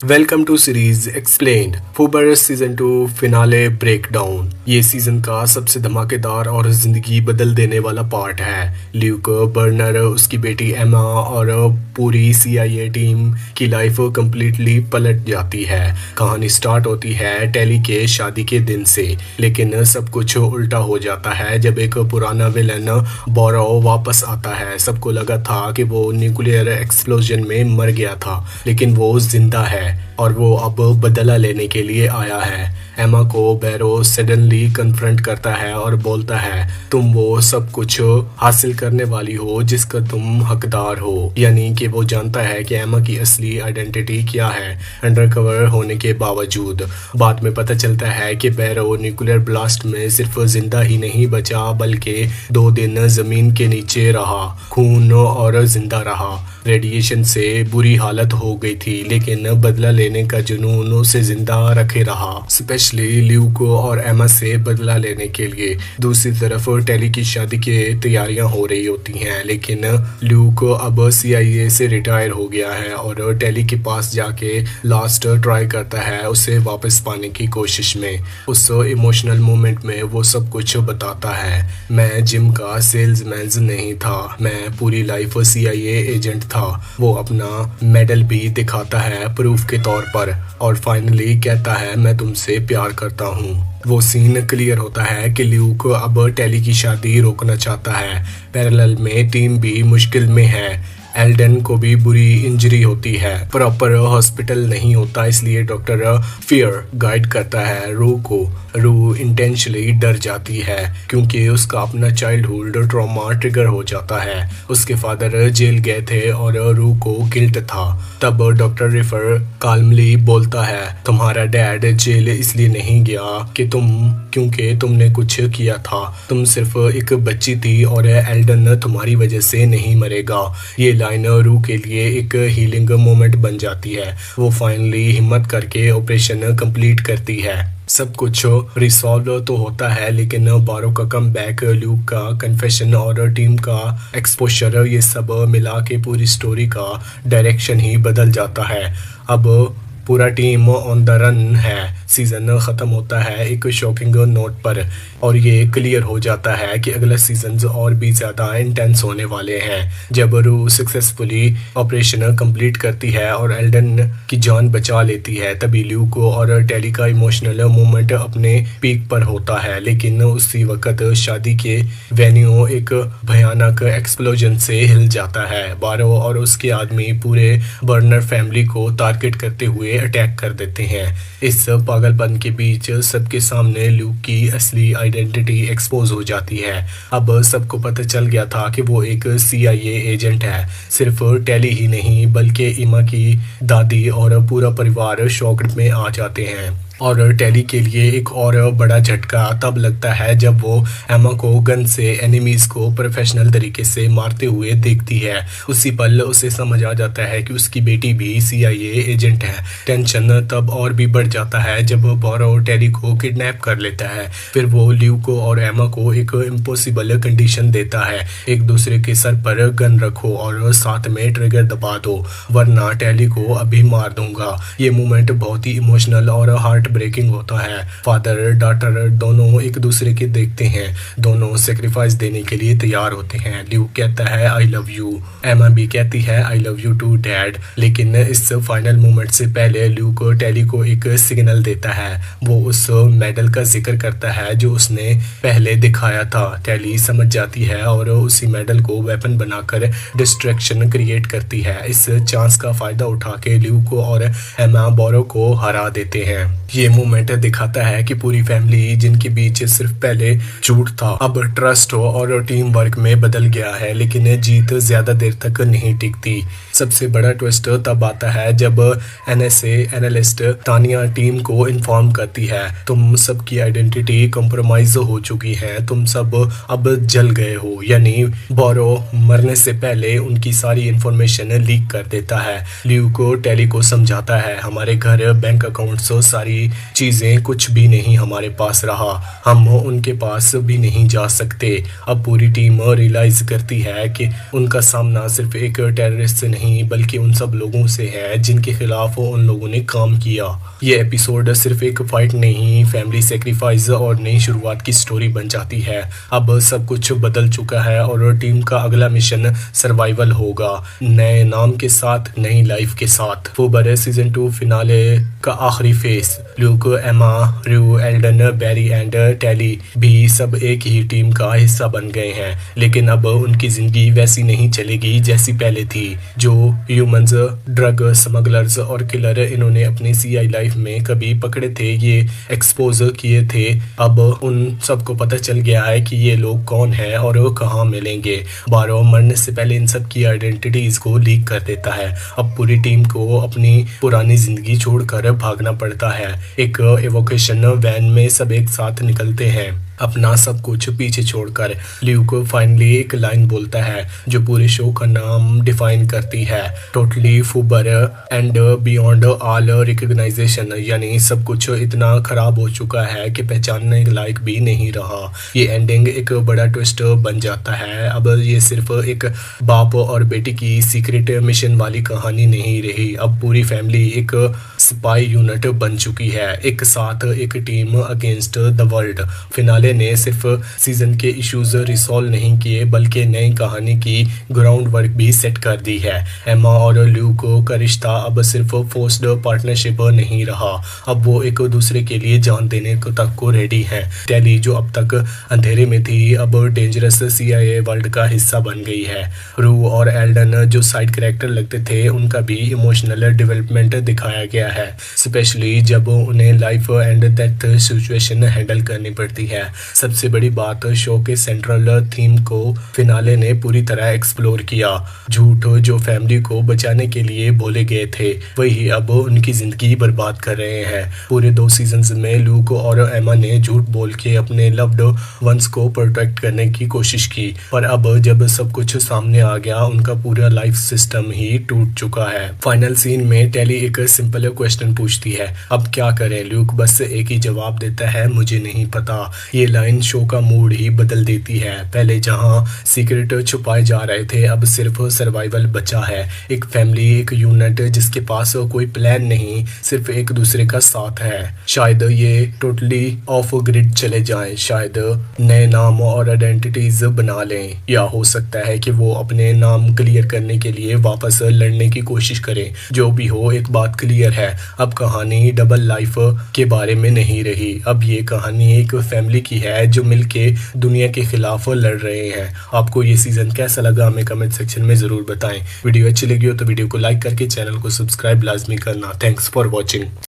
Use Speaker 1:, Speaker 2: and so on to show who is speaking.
Speaker 1: Welcome to series explained FUBAR season 2 finale breakdown. ये season का सबसे धमाकेदार और जिंदगी बदल देने वाला पार्ट है। ल्यूक, बर्नर, उसकी बेटी एमा और पूरी CIA टीम की लाइफ कंप्लीटली पलट जाती है। कहानी स्टार्ट होती है टेली के शादी के दिन से, लेकिन सब कुछ उल्टा हो जाता है जब एक पुराना विलन बोरो वापस आता है। सबको लगा था कि वो न्यूक्लियर एक्सप्लोजन में मर गया था, लेकिन वो जिंदा है और वो अब बदला लेने के लिए आया है। एमा को बैरो सडनली कन्फ्रंट करता है और बोलता है, तुम वो सब कुछ हासिल करने वाली हो जिसका तुम हकदार हो। यानी कि वो जानता है कि एमा की असली आइडेंटिटी क्या है, अंडरकवर होने के बावजूद। बाद में पता चलता है कि बैरो न्यूक्लियर ब्लास्ट में सिर्फ जिंदा ही नहीं बचा, बल्कि 2 दिन जमीन के नीचे रहा, खून और जिंदा रहा। रेडिएशन से बुरी हालत हो गई थी, लेकिन बदला लेने का जुनून उसे जिंदा रखे रहा, स्पेशली ल्यूक और एमा से बदला लेने के लिए। दूसरी तरफ टेली की शादी की तैयारियां हो रही होती हैं, लेकिन ल्यूक अब CIA से रिटायर हो गया है और टेली के पास जाके लास्ट ट्राई करता है उसे वापस पाने की कोशिश में। उस इमोशनल मोमेंट में वो सब कुछ बताता है, मैं जिम का सेल्समैन नहीं था, मैं पूरी लाइफ CIA एजेंट था। वो अपना मेडल भी दिखाता है प्रूफ के तौर पर और फाइनली कहता है, मैं तुमसे प्यार करता हूँ। वो सीन क्लियर होता है कि ल्यूक अब टेली की शादी रोकना चाहता है। पैरेलल में टीम भी मुश्किल में है। एल्डन को भी बुरी इंजरी होती है, प्रॉपर हॉस्पिटल नहीं होता, इसलिए डॉक्टर फियर गाइड करता है रू को। रू इंटेंशनली डर जाती है क्योंकि उसका अपना चाइल्डहुड ट्रॉमा ट्रिगर हो जाता है। उसके फादर जेल गए थे और रू को गिल्ट था। तब डॉक्टर रिफर काल्मली बोलता है, तुम्हारा डैड जेल इसलिए नहीं गया कि क्योंकि तुमने कुछ किया था, तुम सिर्फ एक बच्ची थी और एल्डन तुम्हारी वजह से नहीं मरेगा। ये लाइन रू के लिए एक हीलिंग मोमेंट बन जाती है। वो फाइनली हिम्मत करके ऑपरेशन कंप्लीट करती है। सब कुछ रिसॉल्व तो होता है, लेकिन बारो का कम बैक, ल्यूक का कन्फेशन और टीम का एक्सपोजर, ये सब मिला के पूरी स्टोरी का डायरेक्शन ही बदल जाता है। अब पूरा टीम ऑन द रन है। सीजन ख़त्म होता है एक शॉकिंग नोट पर और ये क्लियर हो जाता है कि अगला सीजन और भी ज़्यादा इंटेंस होने वाले हैं। जब रू सक्सेसफुली ऑपरेशन कंप्लीट करती है और एल्डन की जान बचा लेती है, तभी ल्यूक और टेली का इमोशनल मोमेंट अपने पीक पर होता है। लेकिन उसी वक्त शादी के वेन्यू एक भयानक एक्सप्लोजन से हिल जाता है। बारो और उसके आदमी पूरे बर्नर फैमिली को टारगेट करते हुए अटैक कर देते हैं। इस पागलपन के बीच सबके सामने ल्यूक की असली आइडेंटिटी एक्सपोज हो जाती है। अब सबको पता चल गया था कि वो एक CIA एजेंट है। सिर्फ टेली ही नहीं, बल्कि इमा की दादी और पूरा परिवार शॉक में आ जाते हैं। और टेली के लिए एक और बड़ा झटका तब लगता है जब वो एमा को गन से एनिमीज को प्रोफेशनल तरीके से मारते हुए देखती है। उसी पल उसे समझ आ जाता है कि उसकी बेटी भी CIA एजेंट है। टेंशन तब और भी बढ़ जाता है जब बोरो टेली को किडनैप कर लेता है। फिर वो ल्यूक को और एमा को एक इम्पॉसिबल कंडीशन देता है, एक दूसरे के सर पर गन रखो और साथ में ट्रिगर दबा दो, वरना टेली को अभी मार दूंगा। ये मोमेंट बहुत ही इमोशनल और हार्ट ब्रेकिंग होता है। फादर डॉटर दोनों एक दूसरे के देखते हैं, दोनों सेक्रीफाइस देने के लिए तैयार होते हैं। ल्यूक कहता है आई लव यू, एमा भी कहती है I love you too dad. लेकिन इस फाइनल मोमेंट से पहले ल्यूक टेली को एक सिग्नल देता है। वो उस मेडल का जिक्र करता है जो उसने पहले दिखाया था। टेली समझ जाती है और उसी मेडल को वेपन बनाकर डिस्ट्रैक्शन क्रिएट करती है। इस चांस का फायदा उठा के ल्यूक और एमा बोरो को हरा देते हैं। ये मोमेंट दिखाता है कि पूरी फैमिली, जिनके बीच सिर्फ पहले झूठ था, अब ट्रस्ट हो और टीम वर्क में बदल गया है। लेकिन जीत ज्यादा देर तक नहीं टिकती। सबसे बड़ा ट्विस्ट तब आता है जब NSA एनालिस्ट तानिया टीम को इन्फॉर्म करती है, तुम सबकी आइडेंटिटी कॉम्प्रोमाइज हो चुकी है, तुम सब अब जल गए हो। यानी बोरो मरने से पहले उनकी सारी इंफॉर्मेशन लीक कर देता है। ल्यूक को टेली को समझाता है, हमारे घर, बैंक अकाउंट्स, सारी चीज़ें कुछ भी नहीं हमारे पास रहा, हम उनके पास भी नहीं जा सकते। अब पूरी टीम रियलाइज़ करती है कि उनका सामना सिर्फ एक टेररिस्ट से नहीं बल्कि उन सब लोगों से है जिनके खिलाफ उन लोगों ने काम किया। ये एपिसोड सिर्फ एक फाइट नहीं, फैमिली सेक्रीफाइस और नई शुरुआत की स्टोरी बन जाती है। अब सब कुछ बदल चुका है और टीम का अगला मिशन सर्वाइवल होगा, नए नाम के साथ, नई लाइफ के साथ। फूबर सीजन 2 फिनाले का आखिरी फेस, ल्यूक, एमा, रू, एल्डन, बैरी एंड टेली भी सब एक ही टीम का हिस्सा बन गए हैं, लेकिन अब उनकी जिंदगी वैसी नहीं चलेगी जैसी पहले थी। जो ह्यूमंस, ड्रग स्मगलर्स और किलर इन्होंने अपनी सीआई लाइफ में कभी पकड़े थे, ये एक्सपोज किए थे, अब उन सबको पता चल गया है कि ये लोग कौन है और वो कहाँ मिलेंगे। बारो मरने से पहले इन सब की आइडेंटिटीज को लीक कर देता है। अब पूरी टीम को अपनी पुरानी जिंदगी छोड़कर भागना पड़ता है। एक एवोकेशन वैन में सब एक साथ निकलते हैं, अपना सब कुछ पीछे छोड़कर। ल्यूक फाइनली एक लाइन बोलता है जो पूरे शो का नाम डिफाइन करती है, totally FUBAR and beyond all recognition, यानी सब कुछ इतना खराब हो चुका है कि पहचानने लायक भी नहीं रहा। ये एंडिंग एक बड़ा ट्विस्ट बन जाता है। अब ये सिर्फ एक बाप और बेटी की सीक्रेट मिशन वाली कहानी नहीं रही, अब पूरी फैमिली एक स्पाई यूनिट बन चुकी है, एक साथ एक team against the world. Finale ने सिर्फ सीजन के इश्यूज रिसॉल्व नहीं किए बल्कि नई कहानी की ग्राउंड वर्क भी सेट कर दी है। एमा और ल्यूक का रिश्ता अब सिर्फ फोर्स्ड पार्टनरशिप नहीं रहा, अब वो एक दूसरे के लिए जान देने तक को रेडी है। टेली जो अब तक अंधेरे में थी अब डेंजरस CIA वर्ल्ड का हिस्सा बन गई है। रू और एल्डन जो साइड कैरेक्टर लगते थे उनका भी इमोशनल डेवलपमेंट दिखाया गया है, स्पेशली जब उन्हें life and death situation handle करनी पड़ती है। सबसे बड़ी बात, शो के सेंट्रल थीम को फिनाले ने पूरी तरह एक्सप्लोर किया। झूठ जो फैमिली को बचाने के लिए बोले गए थे वही अब उनकी जिंदगी बर्बाद कर रहे हैं। पूरे 2 सीजन्स में ल्यूक और एमा ने झूठ बोल के अपने लव्ड वंस को प्रोटेक्ट करने की कोशिश की, पर अब जब सब कुछ सामने आ गया उनका पूरा लाइफ सिस्टम ही टूट चुका है। फाइनल सीन में टेली एक सिंपल क्वेश्चन पूछती है, अब क्या करें? ल्यूक बस एक ही जवाब देता है, मुझे नहीं पता। ये लाइन शो का मूड ही बदल देती है। पहले जहां सीक्रेट छुपाए जा रहे थे अब सिर्फ सर्वाइवल बचा है, एक फैमिली, एक यूनिट जिसके पास कोई प्लान नहीं, सिर्फ एक दूसरे का साथ है। शायद ये टोटली ऑफ ग्रिड चले जाएं, शायद नए नाम और आइडेंटिटीज बना लें, या हो सकता है कि वो अपने नाम क्लियर करने के लिए वापस लड़ने की कोशिश करें। जो भी हो, एक बात क्लियर है, अब कहानी डबल लाइफ के बारे में नहीं रही, अब ये कहानी एक फैमिली की है जो मिलके दुनिया के खिलाफ लड़ रहे हैं। आपको ये सीजन कैसा लगा हमें कमेंट सेक्शन में जरूर बताएं। वीडियो अच्छी लगी हो तो वीडियो को लाइक करके चैनल को सब्सक्राइब लाजमी करना। Thanks for watching.